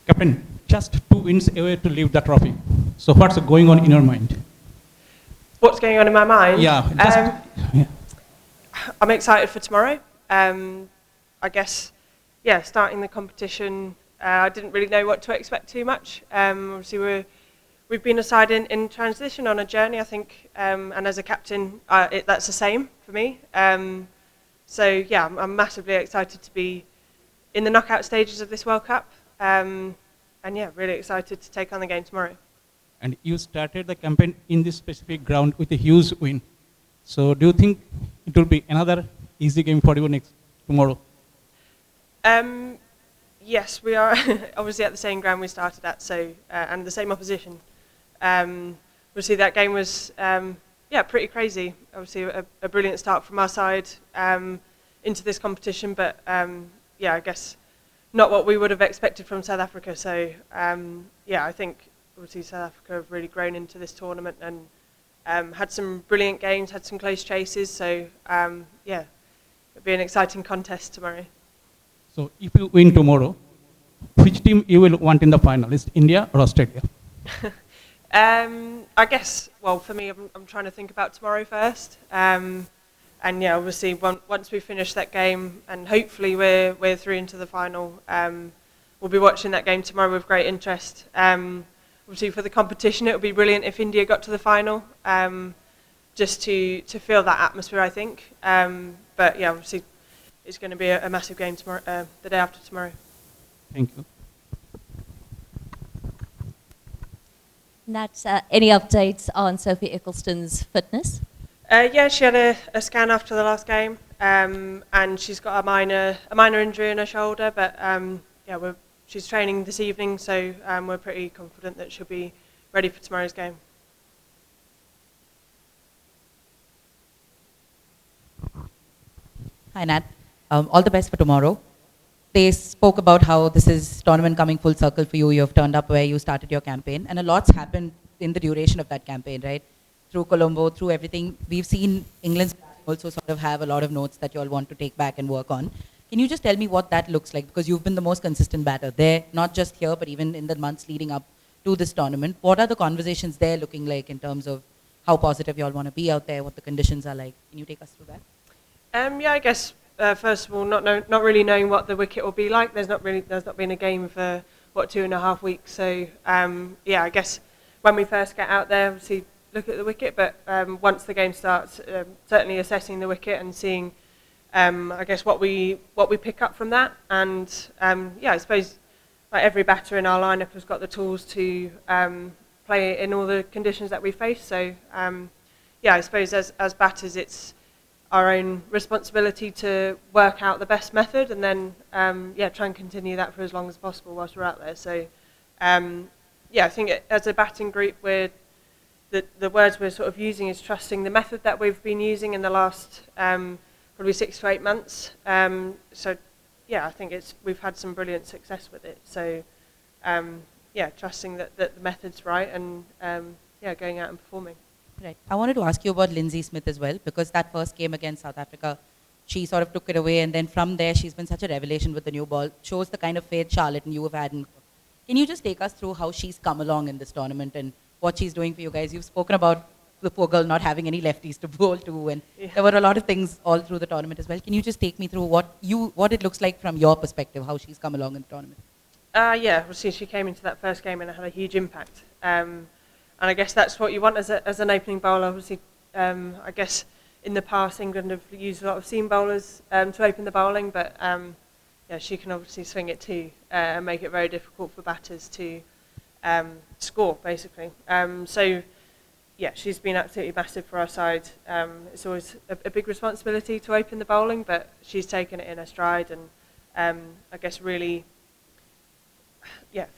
Captain, just 2 wins away to leave the trophy. So what's going on in your mind? What's going on in my mind? Yeah, just, yeah. I'm excited for tomorrow. I guess, yeah, starting the competition, I didn't really know what to expect too much. Obviously, we've been a side in transition on a journey, I think, and as a captain, that's the same for me. So, yeah, I'm massively excited to be in the knockout stages of this World Cup. And, yeah, really excited to take on the game tomorrow. And you started the campaign in this specific ground with a huge win. So do you think it will be another easy game for you tomorrow? Yes, we are obviously at the same ground we started at, so and the same opposition. Obviously, that game was pretty crazy. Obviously, a brilliant start from our side into this competition, but I guess not what we would have expected from South Africa. So I think obviously South Africa have really grown into this tournament and had some brilliant games, had some close chases. So it'll be an exciting contest tomorrow. So if you win tomorrow, which team you will want in the final? Is India or Australia? I guess, well, for me, I'm trying to think about tomorrow first. And yeah, obviously, once we finish that game, and hopefully we're through into the final, we'll be watching that game tomorrow with great interest. Obviously, for the competition, it would be brilliant if India got to the final, just to feel that atmosphere, I think. But yeah, obviously, it's going to be a massive game tomorrow, the day after tomorrow. Thank you. Nat, any updates on Sophie Eccleston's fitness? Yeah, she had a scan after the last game, and she's got a minor injury in her shoulder. But she's training this evening, so we're pretty confident that she'll be ready for tomorrow's game. Hi, Nat. All the best for tomorrow. They spoke about how this is tournament coming full circle for you. You have turned up where you started your campaign, and a lot's happened in the duration of that campaign, right? Through Colombo, through everything. We've seen England's also sort of have a lot of notes that you all want to take back and work on. Can you just tell me what that looks like? Because you've been the most consistent batter there, not just here, but even in the months leading up to this tournament. What are the conversations there looking like in terms of how positive you all want to be out there, what the conditions are like? Can you take us through that? I guess first of all, not really knowing what the wicket will be like. There's not been a game for 2.5 weeks. So I guess when we first get out there, obviously look at the wicket. But once the game starts, certainly assessing the wicket and seeing, I guess what we pick up from that. And I suppose like every batter in our lineup has got the tools to play in all the conditions that we face. So I suppose as batters, it's our own responsibility to work out the best method and then try and continue that for as long as possible whilst we're out there. So I think as a batting group, the words we're sort of using is trusting the method that we've been using in the last probably 6 to 8 months. I think we've had some brilliant success with it. So trusting that the method's right and going out and performing. Right. I wanted to ask you about Lindsay Smith as well, because that first game against South Africa, she sort of took it away, and then from there she's been such a revelation with the new ball. Shows the kind of faith Charlotte and you have had. Can you just take us through how she's come along in this tournament and what she's doing for you guys? You've spoken about the poor girl not having any lefties to bowl to, and there were a lot of things all through the tournament as well. Can you just take me through what it looks like from your perspective, how she's come along in the tournament? Obviously she came into that first game and had a huge impact. And I guess that's what you want as an opening bowler. Obviously, I guess in the past England have used a lot of seam bowlers to open the bowling, but she can obviously swing it too and make it very difficult for batters to score, basically. She's been absolutely massive for our side. It's always a big responsibility to open the bowling, but she's taken it in her stride and I guess really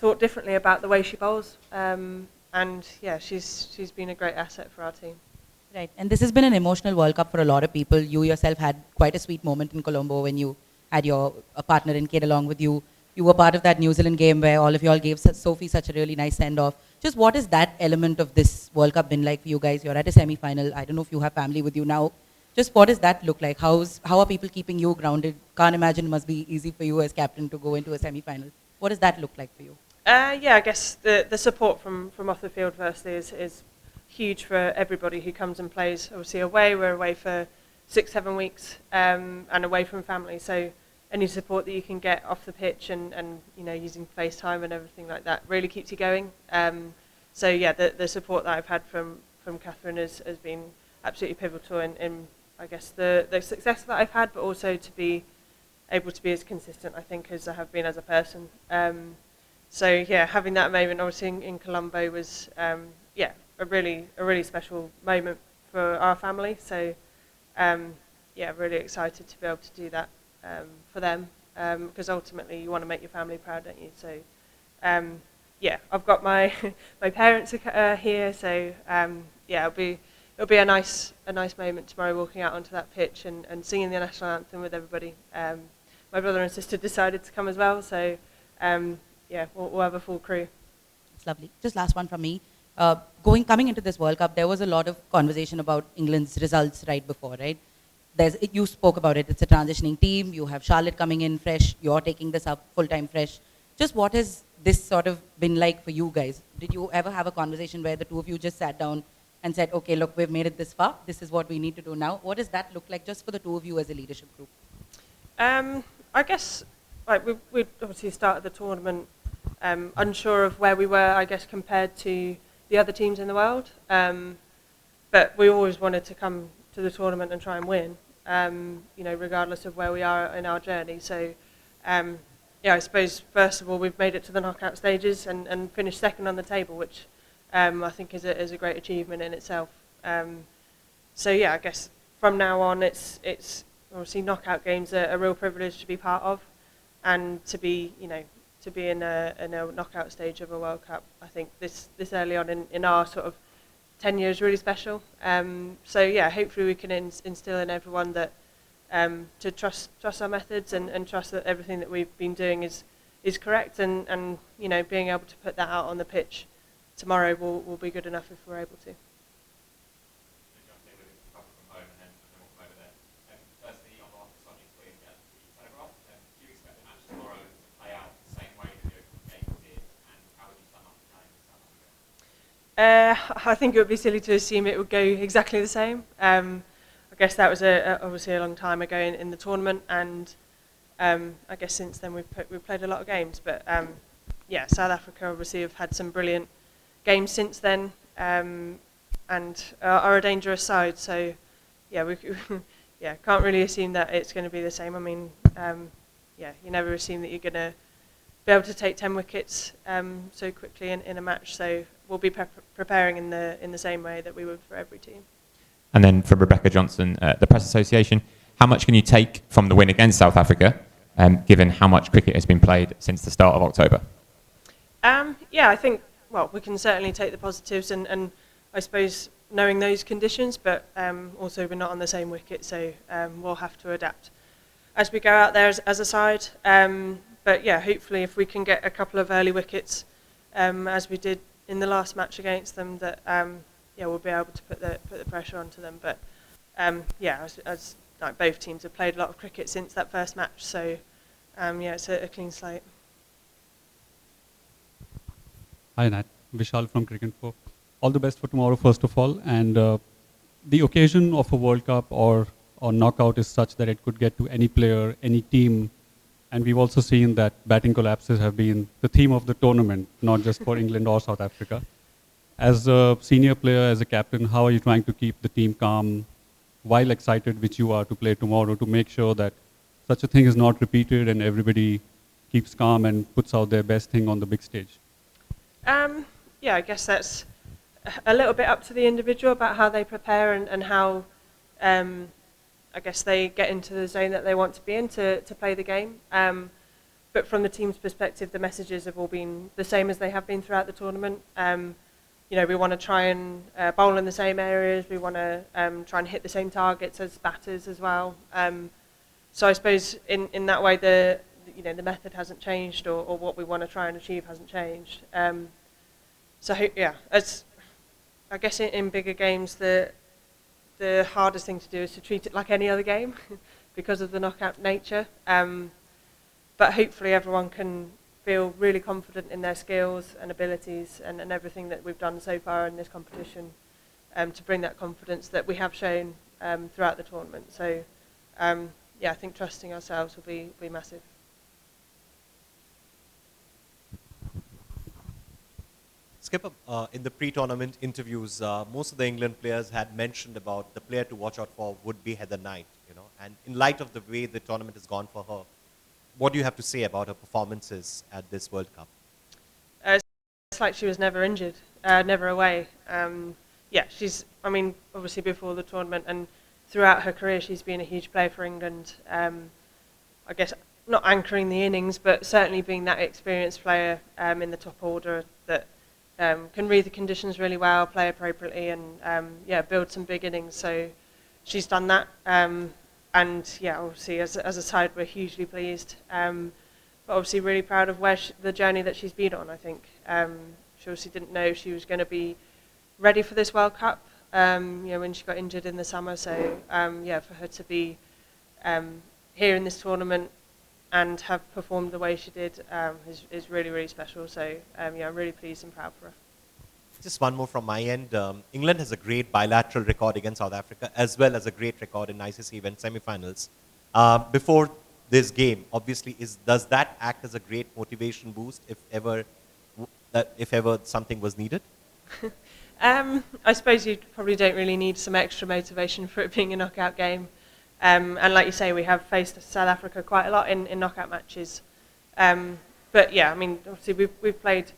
thought differently about the way she bowls. And she's been a great asset for our team. Right, and this has been an emotional World Cup for a lot of people. You yourself had quite a sweet moment in Colombo when you had your partner in Kate along with you. You were part of that New Zealand game where all of you all gave Sophie such a really nice send-off. Just what is that element of this World Cup been like for you guys? You're at a semi-final. I don't know if you have family with you now. Just what does that look like? How are people keeping you grounded? Can't imagine it must be easy for you as captain to go into a semi-final. What does that look like for you? Yeah, I guess the support from off the field firstly is huge for everybody who comes and plays. Obviously away, we're away for 6-7 weeks, and away from family. So any support that you can get off the pitch and using FaceTime and everything like that really keeps you going. So yeah, the support that I've had from Catherine has been absolutely pivotal in I guess the success that I've had, but also to be able to be as consistent, I think, as I have been as a person. So yeah, having that moment obviously in Colombo was a really special moment for our family. So yeah, really excited to be able to do that for them, because ultimately you want to make your family proud, don't you? So yeah, I've got my my parents here, so yeah, it'll be a nice moment tomorrow, walking out onto that pitch and singing the national anthem with everybody. My brother and sister decided to come as well, so yeah, we'll have a full crew. It's lovely. Just last one from me. Coming into this World Cup, there was a lot of conversation about England's results right before, right? You spoke about it. It's a transitioning team. You have Charlotte coming in fresh. You're taking this up full-time fresh. Just what has this sort of been like for you guys? Did you ever have a conversation where the two of you just sat down and said, okay, look, we've made it this far. This is what we need to do now. What does that look like just for the two of you as a leadership group? I guess like we obviously started the tournament unsure of where we were, I guess, compared to the other teams in the world. But we always wanted to come to the tournament and try and win, regardless of where we are in our journey. So, yeah, I suppose, first of all, we've made it to the knockout stages and finished second on the table, which I think is a great achievement in itself. So, yeah, I guess from now on, it's obviously knockout games are a real privilege to be part of, and to be in a knockout stage of a World Cup. I think this early on in our sort of tenure is really special. So yeah, hopefully we can instill in everyone that to trust our methods and trust that everything that we've been doing is correct, and being able to put that out on the pitch tomorrow will be good enough if we're able to. I think it would be silly to assume it would go exactly the same. I guess that was obviously a long time ago in the tournament, and I guess since then we've played a lot of games. But yeah, South Africa obviously have had some brilliant games since then, and are a dangerous side. So yeah, we yeah, can't really assume that it's going to be the same. I mean, yeah, you never assume that you're going to be able to take 10 wickets so quickly in a match. So we'll be preparing in the same way that we would for every team. And then from Rebecca Johnson, the Press Association, how much can you take from the win against South Africa, given how much cricket has been played since the start of October? Yeah, I think, well, we can certainly take the positives and I suppose knowing those conditions, but also we're not on the same wicket, so we'll have to adapt as we go out there as a side. But yeah, hopefully if we can get a couple of early wickets, as we did in the last match against them, that yeah, we'll be able to put the pressure onto them. But yeah, as like both teams have played a lot of cricket since that first match, so yeah, it's a clean slate. Hi Nat, Vishal from Cricket4. All the best for tomorrow, first of all. And the occasion of a World Cup or knockout is such that it could get to any player, any team. And we've also seen that batting collapses have been the theme of the tournament, not just for England or South Africa. As a senior player, as a captain, how are you trying to keep the team calm while excited, which you are, to play tomorrow, to make sure that such a thing is not repeated and everybody keeps calm and puts out their best thing on the big stage? Yeah, I guess that's a little bit up to the individual about how they prepare and how I guess they get into the zone that they want to be in to play the game. But from the team's perspective, the messages have all been the same as they have been throughout the tournament. We want to try and bowl in the same areas. We want to try and hit the same targets as batters as well. So I suppose in that way, the method hasn't changed, or what we want to try and achieve hasn't changed. So yeah, I guess in bigger games, the hardest thing to do is to treat it like any other game because of the knockout nature. But hopefully everyone can feel really confident in their skills and abilities and everything that we've done so far in this competition, to bring that confidence that we have shown throughout the tournament. So, yeah, I think trusting ourselves will be massive. Skipper, in the pre-tournament interviews, most of the England players had mentioned about the player to watch out for would be Heather Knight, you know. And in light of the way the tournament has gone for her, what do you have to say about her performances at this World Cup? It's like she was never injured, never away. Yeah, I mean, obviously before the tournament and throughout her career, she's been a huge player for England. I guess not anchoring the innings, but certainly being that experienced player in the top order that can read the conditions really well, play appropriately, and yeah, build some big innings. So she's done that. And yeah, obviously as a side, we're hugely pleased. But obviously really proud of the journey that she's been on, I think. She obviously didn't know she was going to be ready for this World Cup, when she got injured in the summer. So yeah, for her to be here in this tournament and have performed the way she did is really, really special. So yeah, I'm really pleased and proud for her. Just one more from my end. England has a great bilateral record against South Africa, as well as a great record in ICC event semi-finals. Before this game, obviously, does that act as a great motivation boost if ever something was needed? I suppose you probably don't really need some extra motivation for it being a knockout game. And like you say, we have faced South Africa quite a lot in knockout matches. But yeah, I mean, obviously we've played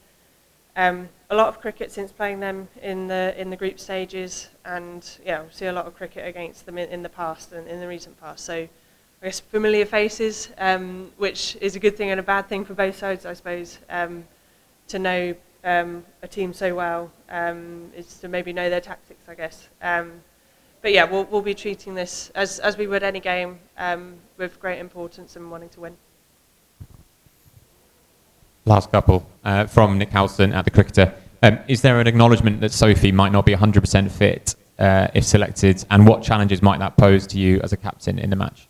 a lot of cricket since playing them in the group stages, and yeah, we see a lot of cricket against them in the past and in the recent past. So I guess familiar faces, which is a good thing and a bad thing for both sides, I suppose. To know a team so well is to maybe know their tactics, I guess. But yeah, we'll be treating this as we would any game, with great importance and wanting to win. Last couple from Nick Howson at The Cricketer. Is there an acknowledgement that Sophie might not be 100% fit if selected, and what challenges might that pose to you as a captain in the match?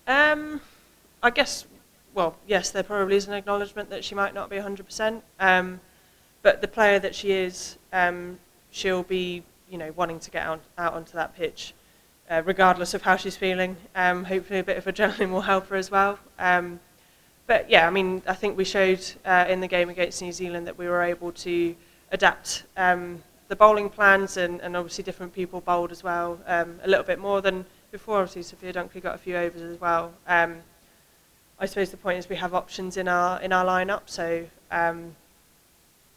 I guess, well, yes, there probably is an acknowledgement that she might not be 100%, but the player that she is, she'll be, wanting to get out onto that pitch, regardless of how she's feeling. Hopefully a bit of adrenaline will help her as well. But yeah, I mean, I think we showed in the game against New Zealand that we were able to adapt the bowling plans, and obviously different people bowled as well, a little bit more than before. Obviously, Sophia Dunkley got a few overs as well. I suppose the point is we have options in our lineup, so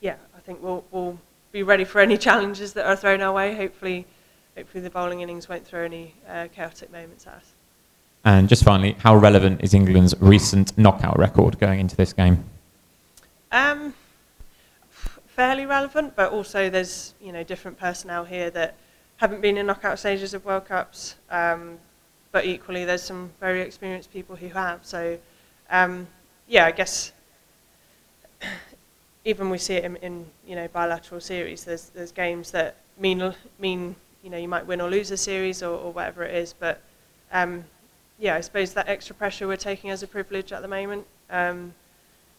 yeah, I think we'll be ready for any challenges that are thrown our way. Hopefully the bowling innings won't throw any chaotic moments at us. And just finally, how relevant is England's recent knockout record going into this game? Fairly relevant, but also there's different personnel here that haven't been in knockout stages of World Cups, but equally there's some very experienced people who have. So yeah, I guess even we see it in bilateral series. There's games that mean you might win or lose a series or whatever it is, but yeah, I suppose that extra pressure we're taking as a privilege at the moment.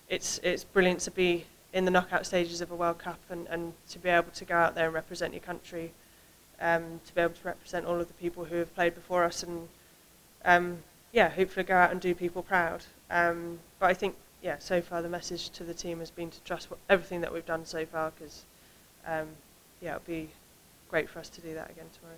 It's brilliant to be in the knockout stages of a World Cup and to be able to go out there and represent your country, to be able to represent all of the people who have played before us, and yeah, hopefully go out and do people proud. But I think, yeah, so far the message to the team has been to trust everything that we've done so far, because yeah, it'll be great for us to do that again tomorrow.